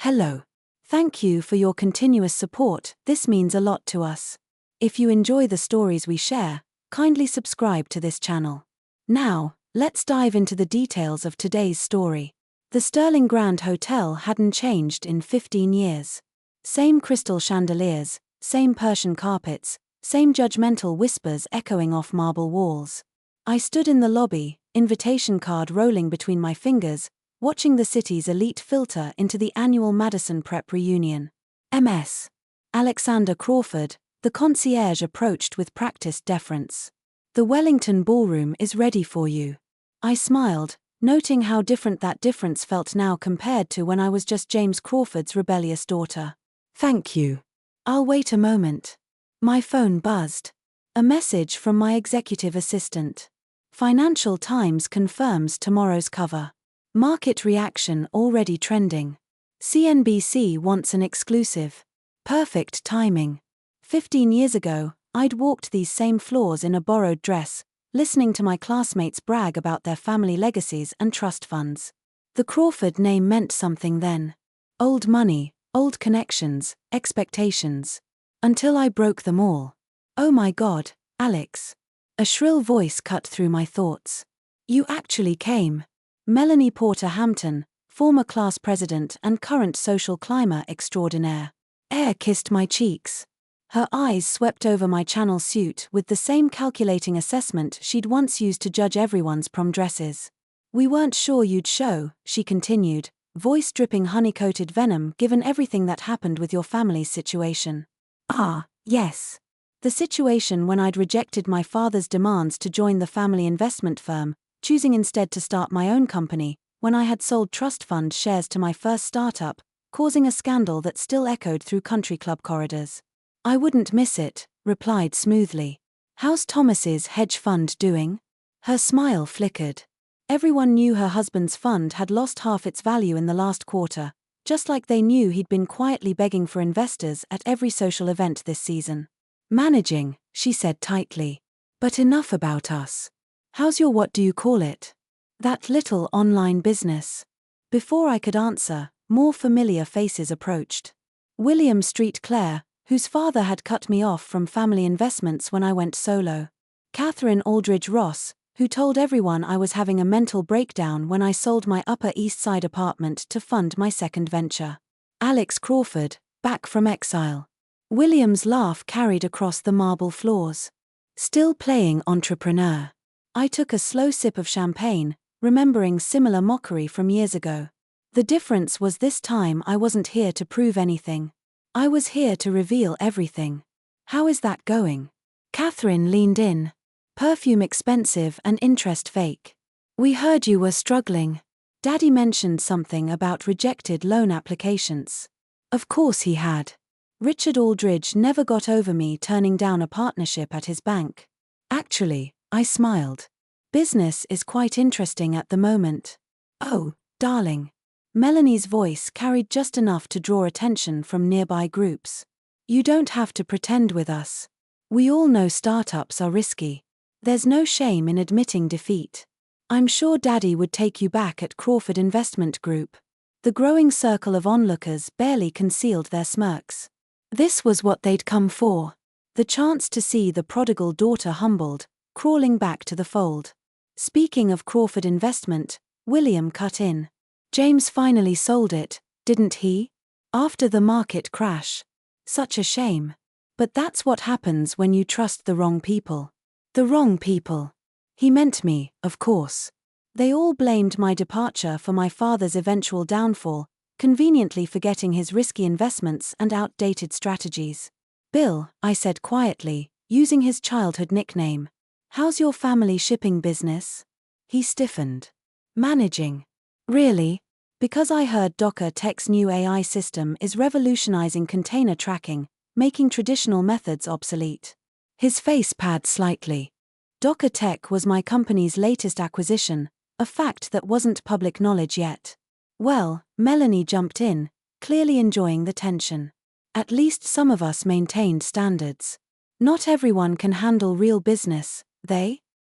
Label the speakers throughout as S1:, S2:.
S1: Hello. Thank you for your continuous support, this means a lot to us. If you enjoy the stories we share, kindly subscribe to this channel. Now, let's dive into the details of today's story. The Sterling Grand Hotel hadn't changed in 15 years. Same crystal chandeliers, same Persian carpets, same judgmental whispers echoing off marble walls. I stood in the lobby, invitation card rolling between my fingers, watching the city's elite filter into the annual Madison Prep reunion. Ms. Alexander Crawford, the concierge, approached with practiced deference. The Wellington Ballroom is ready for you. I smiled, noting how different that difference felt now compared to when I was just James Crawford's rebellious daughter. Thank you. I'll wait a moment. My phone buzzed. A message from my executive assistant. Financial Times confirms tomorrow's cover. Market reaction already trending. CNBC wants an exclusive. Perfect timing. 15 years ago, I'd walked these same floors in a borrowed dress, listening to my classmates brag about their family legacies and trust funds. The Crawford name meant something then. Old money, old connections, expectations. Until I broke them all. Oh my God, Alex. A shrill voice cut through my thoughts. You actually came. Melanie Porter Hampton, former class president and current social climber extraordinaire. Air kissed my cheeks. Her eyes swept over my Channel suit with the same calculating assessment she'd once used to judge everyone's prom dresses. We weren't sure you'd show, she continued, voice dripping honey-coated venom given everything that happened with your family's situation. Ah, yes. The situation when I'd rejected my father's demands to join the family investment firm, choosing instead to start my own company, when I had sold trust fund shares to my first startup, causing a scandal that still echoed through country club corridors. I wouldn't miss it, replied smoothly. How's Thomas's hedge fund doing? Her smile flickered. Everyone knew her husband's fund had lost half its value in the last quarter, just like they knew he'd been quietly begging for investors at every social event this season. Managing, she said tightly. But enough about us. How's your what do you call it? That little online business. Before I could answer, more familiar faces approached. William Street Clare, whose father had cut me off from family investments when I went solo. Catherine Aldridge Ross, who told everyone I was having a mental breakdown when I sold my Upper East Side apartment to fund my second venture. Alex Crawford, back from exile. William's laugh carried across the marble floors. Still playing entrepreneur. I took a slow sip of champagne, remembering similar mockery from years ago. The difference was this time I wasn't here to prove anything. I was here to reveal everything. How is that going? Catherine leaned in. Perfume expensive and interest fake. We heard you were struggling. Daddy mentioned something about rejected loan applications. Of course he had. Richard Aldridge never got over me turning down a partnership at his bank. Actually, I smiled. Business is quite interesting at the moment. Oh, darling. Melanie's voice carried just enough to draw attention from nearby groups. You don't have to pretend with us. We all know startups are risky. There's no shame in admitting defeat. I'm sure Daddy would take you back at Crawford Investment Group. The growing circle of onlookers barely concealed their smirks. This was what they'd come for. The chance to see the prodigal daughter humbled, crawling back to the fold. Speaking of Crawford Investment, William cut in. James finally sold it, didn't he? After the market crash. Such a shame. But that's what happens when you trust the wrong people. The wrong people. He meant me, of course. They all blamed my departure for my father's eventual downfall, conveniently forgetting his risky investments and outdated strategies. Bill, I said quietly, using his childhood nickname. How's your family shipping business? He stiffened. Managing. Really? Because I heard Docker Tech's new AI system is revolutionizing container tracking, making traditional methods obsolete. His face padded slightly. Docker Tech was my company's latest acquisition, a fact that wasn't public knowledge yet. Well, Melanie jumped in, clearly enjoying the tension. At least some of us maintained standards. Not everyone can handle real business,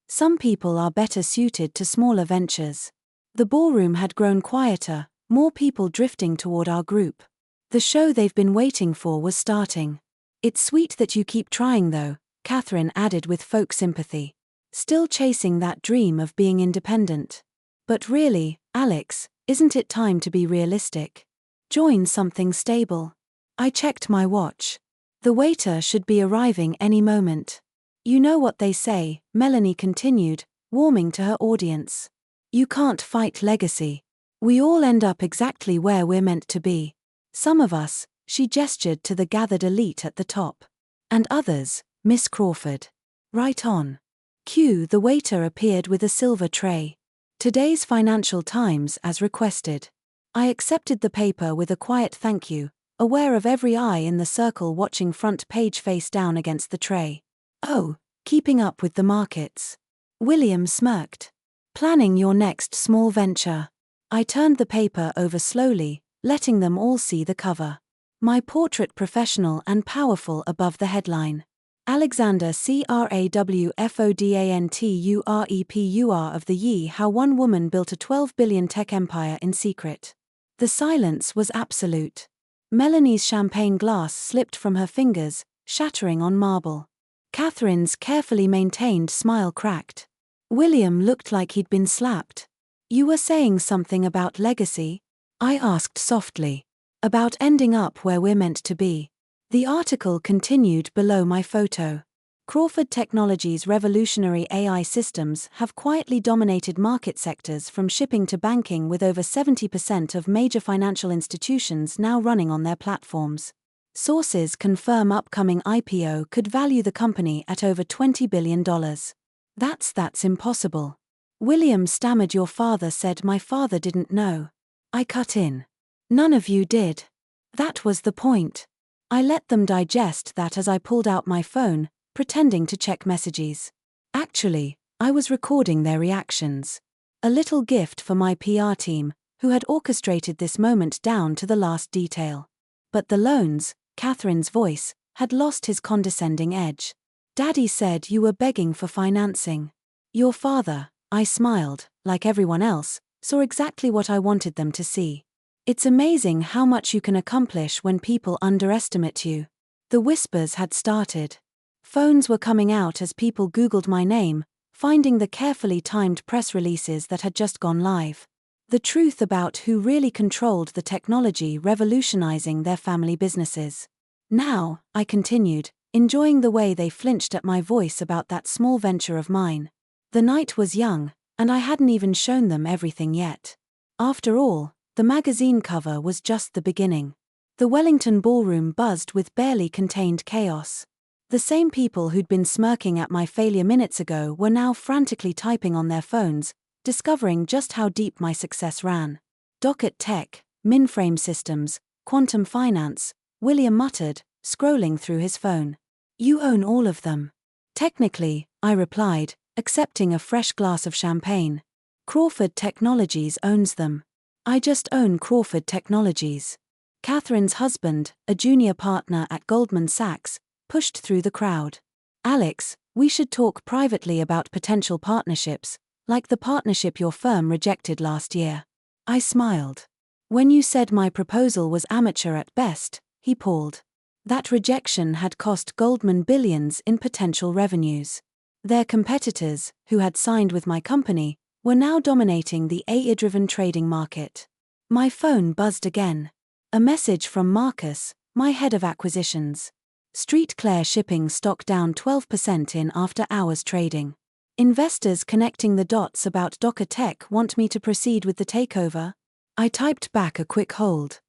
S1: Some people are better suited to smaller ventures. The ballroom had grown quieter, more people drifting toward our group. The show they've been waiting for was starting. It's sweet that you keep trying though, Catherine added with folk sympathy. Still chasing that dream of being independent. But really, Alex, isn't it time to be realistic? Join something stable. I checked my watch. The waiter should be arriving any moment. You know what they say, Melanie continued, warming to her audience. You can't fight legacy. We all end up exactly where we're meant to be. Some of us, she gestured to the gathered elite at the top. And others, Miss Crawford. Right on. Cue the waiter appeared with a silver tray. Today's Financial Times as requested. I accepted the paper with a quiet thank you, aware of every eye in the circle watching front page face down against the tray. Oh, keeping up with the markets. William smirked. Planning your next small venture. I turned the paper over slowly, letting them all see the cover. My portrait professional and powerful above the headline. Alexander Crawfordepur of the Ye How One Woman Built a 12 Billion Tech Empire in Secret. The silence was absolute. Melanie's champagne glass slipped from her fingers, shattering on marble. Catherine's carefully maintained smile cracked. William looked like he'd been slapped. You were saying something about legacy? I asked softly. About ending up where we're meant to be. The article continued below my photo. Crawford Technologies' revolutionary AI systems have quietly dominated market sectors from shipping to banking, with over 70% of major financial institutions now running on their platforms. Sources confirm upcoming IPO could value the company at over $20 billion. That's impossible. William stammered. Your father said. My father didn't know. I cut in. None of you did. That was the point. I let them digest that as I pulled out my phone, pretending to check messages. Actually, I was recording their reactions. A little gift for my PR team, who had orchestrated this moment down to the last detail. But the loans, Catherine's voice, had lost his condescending edge. Daddy said you were begging for financing. Your father, I smiled, like everyone else, saw exactly what I wanted them to see. It's amazing how much you can accomplish when people underestimate you. The whispers had started. Phones were coming out as people Googled my name, finding the carefully timed press releases that had just gone live. The truth about who really controlled the technology revolutionizing their family businesses. Now, I continued, enjoying the way they flinched at my voice about that small venture of mine. The night was young, and I hadn't even shown them everything yet. After all, the magazine cover was just the beginning. The Wellington ballroom buzzed with barely contained chaos. The same people who'd been smirking at my failure minutes ago were now frantically typing on their phones, discovering just how deep my success ran. Docket Tech, Mainframe Systems, Quantum Finance, William muttered, scrolling through his phone. You own all of them. Technically, I replied, accepting a fresh glass of champagne. Crawford Technologies owns them. I just own Crawford Technologies. Catherine's husband, a junior partner at Goldman Sachs, pushed through the crowd. Alex, we should talk privately about potential partnerships, like the partnership your firm rejected last year. I smiled. When you said my proposal was amateur at best, he paused. That rejection had cost Goldman billions in potential revenues. Their competitors, who had signed with my company, were now dominating the AI-driven trading market. My phone buzzed again. A message from Marcus, my head of acquisitions. Street Claire Shipping stock down 12% in after-hours trading. Investors connecting the dots about Docker Tech want me to proceed with the takeover. I typed back a quick hold.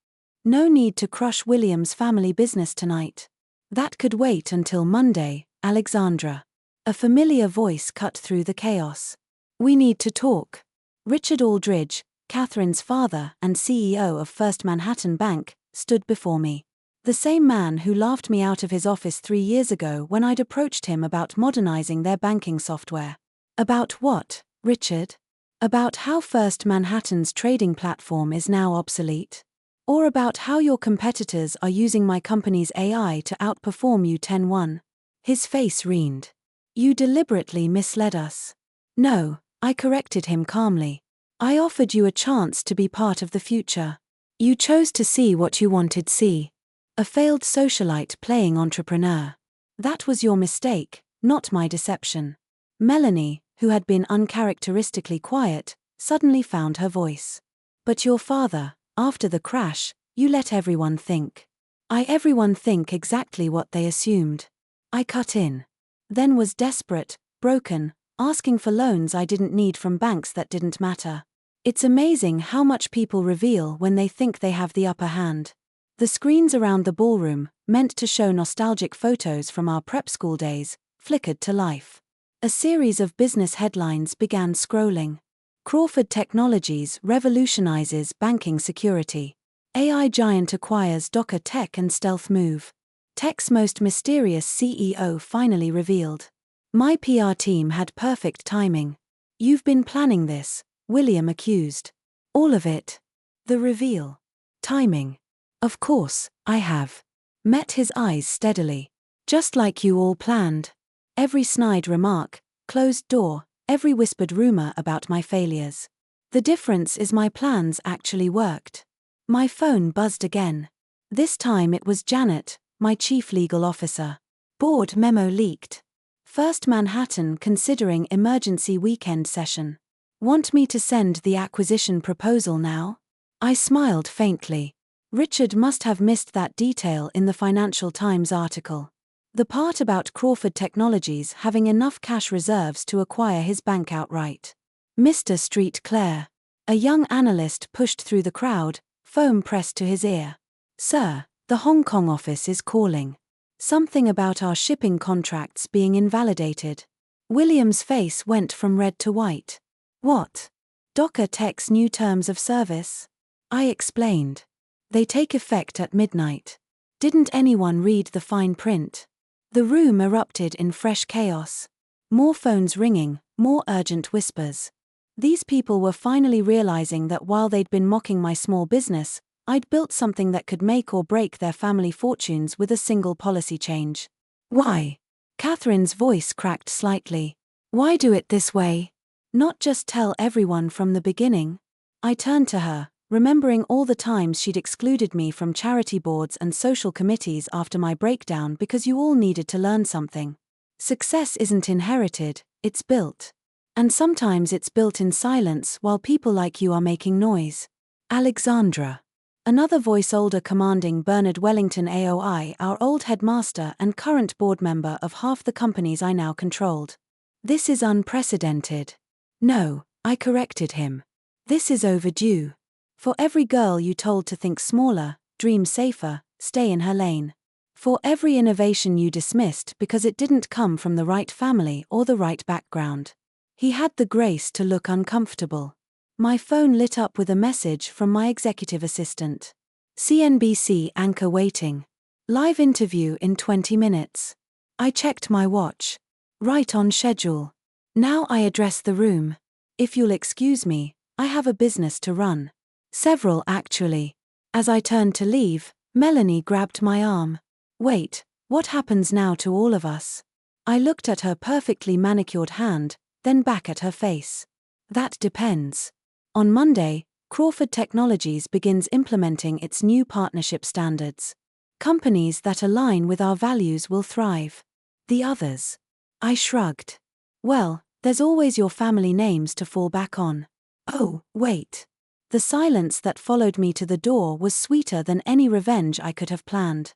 S1: No need to crush William's family business tonight. That could wait until Monday, Alexandra. A familiar voice cut through the chaos. We need to talk. Richard Aldridge, Catherine's father and CEO of First Manhattan Bank, stood before me. The same man who laughed me out of his office 3 years ago when I'd approached him about modernizing their banking software. About what, Richard? About how First Manhattan's trading platform is now obsolete? Or about how your competitors are using my company's AI to outperform you 10-1? His face wrined. You deliberately misled us. No, I corrected him calmly. I offered you a chance to be part of the future. You chose to see what you wanted see. A failed socialite playing entrepreneur. That was your mistake, not my deception. Melanie, who had been uncharacteristically quiet, suddenly found her voice. But your father, after the crash, you let everyone think. Everyone think exactly what they assumed. I cut in. Then was desperate, broken, asking for loans I didn't need from banks that didn't matter. It's amazing how much people reveal when they think they have the upper hand. The screens around the ballroom, meant to show nostalgic photos from our prep school days, flickered to life. A series of business headlines began scrolling. Crawford Technologies revolutionizes banking security. AI giant acquires Docker Tech and stealth move. Tech's most mysterious CEO finally revealed. My PR team had perfect timing. You've been planning this, William accused. All of it. The reveal. Timing. Of course, I have. Met his eyes steadily. Just like you all planned. Every snide remark, closed door, every whispered rumor about my failures. The difference is my plans actually worked. My phone buzzed again. This time it was Janet, my chief legal officer. Board memo leaked. First Manhattan considering emergency weekend session. Want me to send the acquisition proposal now? I smiled faintly. Richard must have missed that detail in the Financial Times article. The part about Crawford Technologies having enough cash reserves to acquire his bank outright. Mr. Street Clare. A young analyst pushed through the crowd, foam pressed to his ear. Sir, the Hong Kong office is calling. Something about our shipping contracts being invalidated. William's face went from red to white. What? Docker Tech's new terms of service? I explained. They take effect at midnight. Didn't anyone read the fine print? The room erupted in fresh chaos. More phones ringing, more urgent whispers. These people were finally realizing that while they'd been mocking my small business, I'd built something that could make or break their family fortunes with a single policy change. Why? Catherine's voice cracked slightly. Why do it this way? Not just tell everyone from the beginning. I turned to her, remembering all the times she'd excluded me from charity boards and social committees after my breakdown because you all needed to learn something. Success isn't inherited, it's built. And sometimes it's built in silence while people like you are making noise. Alexandra. Another voice older commanding Bernard Wellington AOI, our old headmaster and current board member of half the companies I now controlled. This is unprecedented. No, I corrected him. This is overdue. For every girl you told to think smaller, dream safer, stay in her lane. For every innovation you dismissed because it didn't come from the right family or the right background. He had the grace to look uncomfortable. My phone lit up with a message from my executive assistant. CNBC anchor waiting. Live interview in 20 minutes. I checked my watch. Right on schedule. Now I address the room. If you'll excuse me, I have a business to run. Several actually. As I turned to leave, Melanie grabbed my arm. Wait, what happens now to all of us? I looked at her perfectly manicured hand, then back at her face. That depends. On Monday, Crawford Technologies begins implementing its new partnership standards. Companies that align with our values will thrive. The others? I shrugged. Well, there's always your family names to fall back on. Oh, wait. The silence that followed me to the door was sweeter than any revenge I could have planned.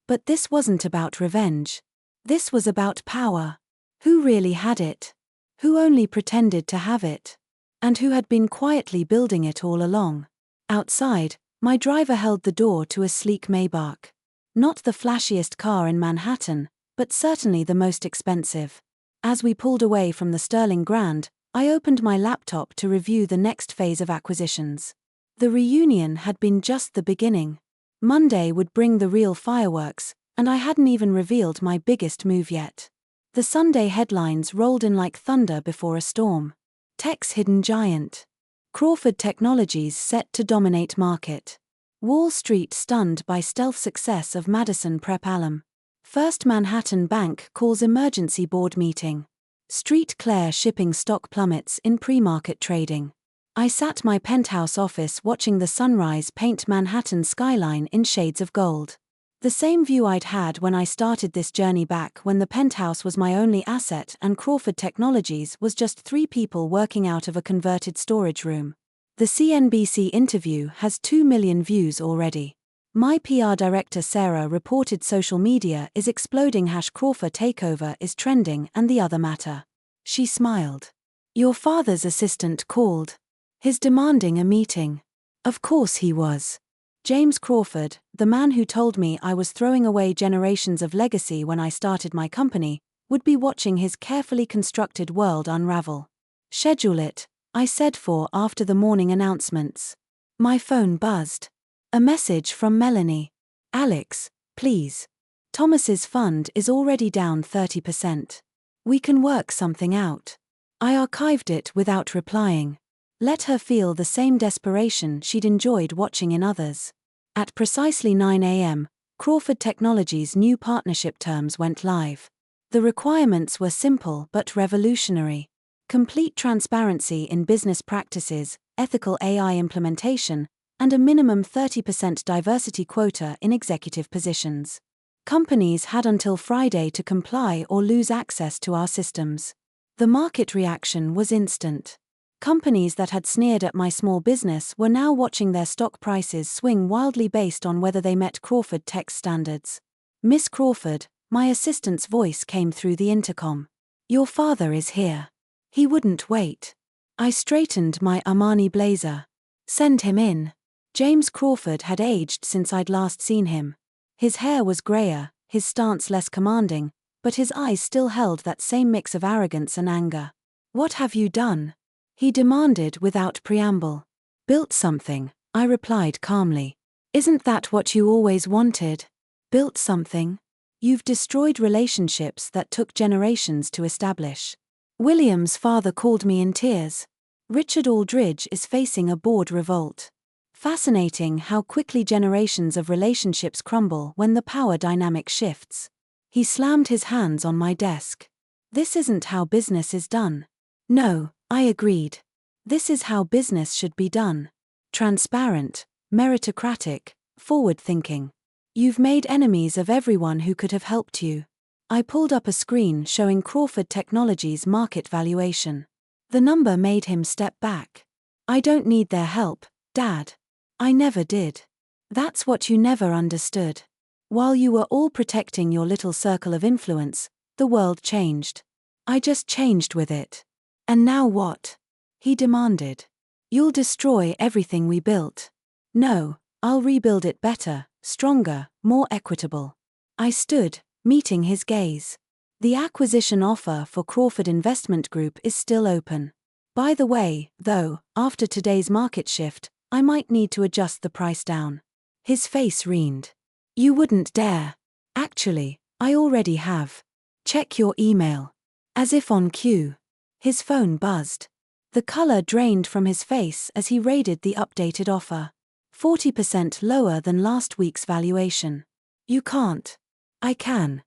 S1: But this wasn't about revenge. This was about power. Who really had it? Who only pretended to have it? And who had been quietly building it all along? Outside, my driver held the door to a sleek Maybach. Not the flashiest car in Manhattan, but certainly the most expensive. As we pulled away from the Sterling Grand, I opened my laptop to review the next phase of acquisitions. The reunion had been just the beginning. Monday would bring the real fireworks, and I hadn't even revealed my biggest move yet. The Sunday headlines rolled in like thunder before a storm. Tech's hidden giant. Crawford Technologies set to dominate market. Wall Street stunned by stealth success of Madison Prep Alum. First Manhattan Bank calls emergency board meeting. Street Clare shipping stock plummets in pre-market trading. I sat my penthouse office watching the sunrise paint Manhattan's skyline in shades of gold. The same view I'd had when I started this journey back when the penthouse was my only asset and Crawford Technologies was just 3 people working out of a converted storage room. The CNBC interview has 2 million views already. My PR director Sarah reported social media is exploding # Crawford takeover is trending and the other matter. She smiled. Your father's assistant called. He's demanding a meeting. Of course he was. James Crawford, the man who told me I was throwing away generations of legacy when I started my company, would be watching his carefully constructed world unravel. Schedule it, I said after the morning announcements. My phone buzzed. A message from Melanie. Alex, please. Thomas's fund is already down 30%. We can work something out. I archived it without replying. Let her feel the same desperation she'd enjoyed watching in others. At precisely 9 a.m., Crawford Technologies' new partnership terms went live. The requirements were simple but revolutionary. Complete transparency in business practices, ethical AI implementation, and a minimum 30% diversity quota in executive positions. Companies had until Friday to comply or lose access to our systems. The market reaction was instant. Companies that had sneered at my small business were now watching their stock prices swing wildly based on whether they met Crawford Tech's standards. Miss Crawford, my assistant's voice came through the intercom. Your father is here. He wouldn't wait. I straightened my Armani blazer. Send him in. James Crawford had aged since I'd last seen him. His hair was grayer, his stance less commanding, but his eyes still held that same mix of arrogance and anger. What have you done? He demanded without preamble. Built something, I replied calmly. Isn't that what you always wanted? Built something? You've destroyed relationships that took generations to establish. William's father called me in tears. Richard Aldridge is facing a board revolt. Fascinating how quickly generations of relationships crumble when the power dynamic shifts. He slammed his hands on my desk. This isn't how business is done. No, I agreed. This is how business should be done. Transparent, meritocratic, forward-thinking. You've made enemies of everyone who could have helped you. I pulled up a screen showing Crawford Technologies' market valuation. The number made him step back. I don't need their help, Dad. I never did. That's what you never understood. While you were all protecting your little circle of influence, the world changed. I just changed with it. And now what? He demanded. You'll destroy everything we built. No, I'll rebuild it better, stronger, more equitable. I stood, meeting his gaze. The acquisition offer for Crawford Investment Group is still open. By the way, though, after today's market shift, I might need to adjust the price down. His face wrined. You wouldn't dare. Actually, I already have. Check your email. As if on cue. His phone buzzed. The color drained from his face as he raided the updated offer. 40% lower than last week's valuation. You can't. I can.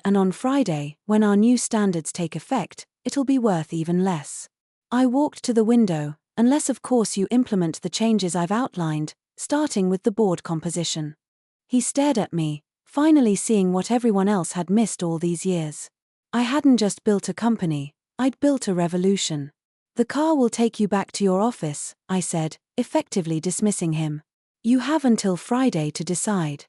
S1: And on Friday, when our new standards take effect, it'll be worth even less. I walked to the window, unless of course you implement the changes I've outlined, starting with the board composition. He stared at me, finally seeing what everyone else had missed all these years. I hadn't just built a company, I'd built a revolution. The car will take you back to your office, I said, effectively dismissing him. You have until Friday to decide.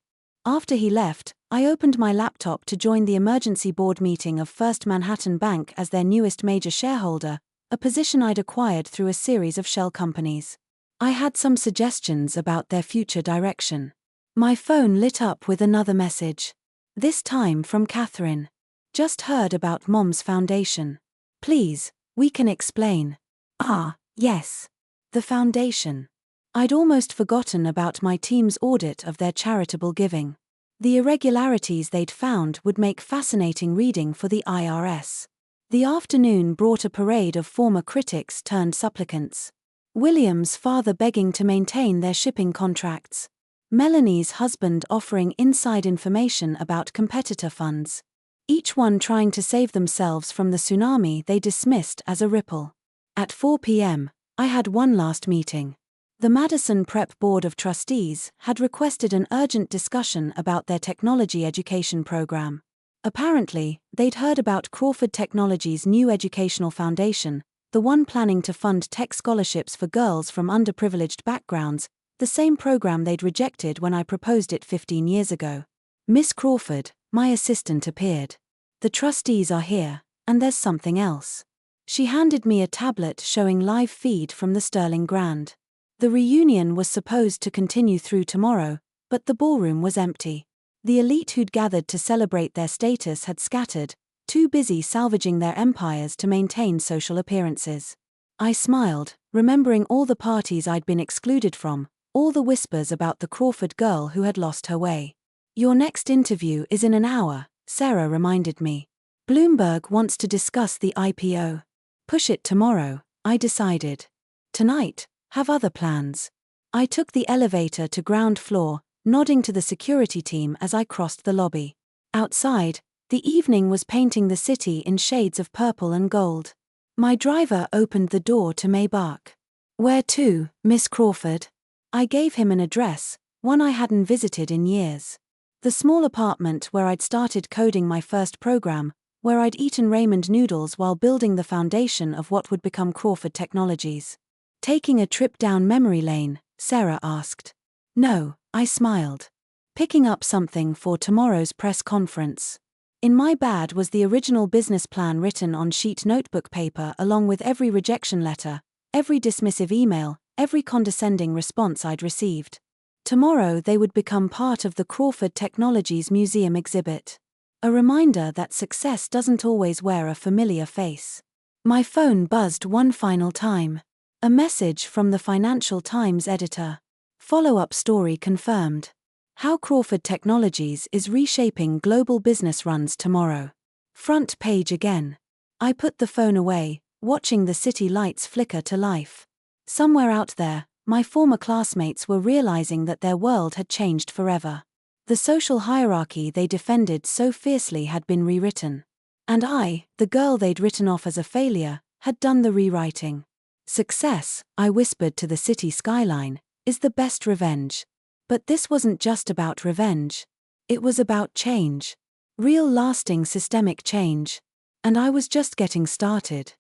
S1: After he left, I opened my laptop to join the emergency board meeting of First Manhattan Bank as their newest major shareholder, a position I'd acquired through a series of shell companies. I had some suggestions about their future direction. My phone lit up with another message. This time from Catherine. Just heard about Mom's foundation. Please, we can explain. Ah, yes. The foundation. I'd almost forgotten about my team's audit of their charitable giving. The irregularities they'd found would make fascinating reading for the IRS. The afternoon brought a parade of former critics turned supplicants. William's father begging to maintain their shipping contracts. Melanie's husband offering inside information about competitor funds. Each one trying to save themselves from the tsunami they dismissed as a ripple. At 4 p.m., I had one last meeting. The Madison Prep Board of Trustees had requested an urgent discussion about their technology education program. Apparently, they'd heard about Crawford Technology's new educational foundation, the one planning to fund tech scholarships for girls from underprivileged backgrounds, the same program they'd rejected when I proposed it 15 years ago. Miss Crawford, my assistant, appeared. The trustees are here, and there's something else. She handed me a tablet showing live feed from the Sterling Grand. The reunion was supposed to continue through tomorrow, but the ballroom was empty. The elite who'd gathered to celebrate their status had scattered, too busy salvaging their empires to maintain social appearances. I smiled, remembering all the parties I'd been excluded from, all the whispers about the Crawford girl who had lost her way. Your next interview is in an hour, Sarah reminded me. Bloomberg wants to discuss the IPO. Push it tomorrow, I decided. Tonight, have other plans. I took the elevator to ground floor, nodding to the security team as I crossed the lobby. Outside, the evening was painting the city in shades of purple and gold. My driver opened the door to Maybach. Where to, Miss Crawford? I gave him an address, one I hadn't visited in years. The small apartment where I'd started coding my first program, where I'd eaten ramen noodles while building the foundation of what would become Crawford Technologies. Taking a trip down memory lane, Sarah asked. No, I smiled. Picking up something for tomorrow's press conference. In my bag was the original business plan written on sheet notebook paper along with every rejection letter, every dismissive email, every condescending response I'd received. Tomorrow they would become part of the Crawford Technologies Museum exhibit. A reminder that success doesn't always wear a familiar face. My phone buzzed one final time. A message from the Financial Times editor. Follow-up story confirmed. How Crawford Technologies is reshaping global business runs tomorrow. Front page again. I put the phone away, watching the city lights flicker to life. Somewhere out there, my former classmates were realizing that their world had changed forever. The social hierarchy they defended so fiercely had been rewritten. And I, the girl they'd written off as a failure, had done the rewriting. Success, I whispered to the city skyline, is the best revenge. But this wasn't just about revenge. It was about change. Real lasting systemic change. And I was just getting started.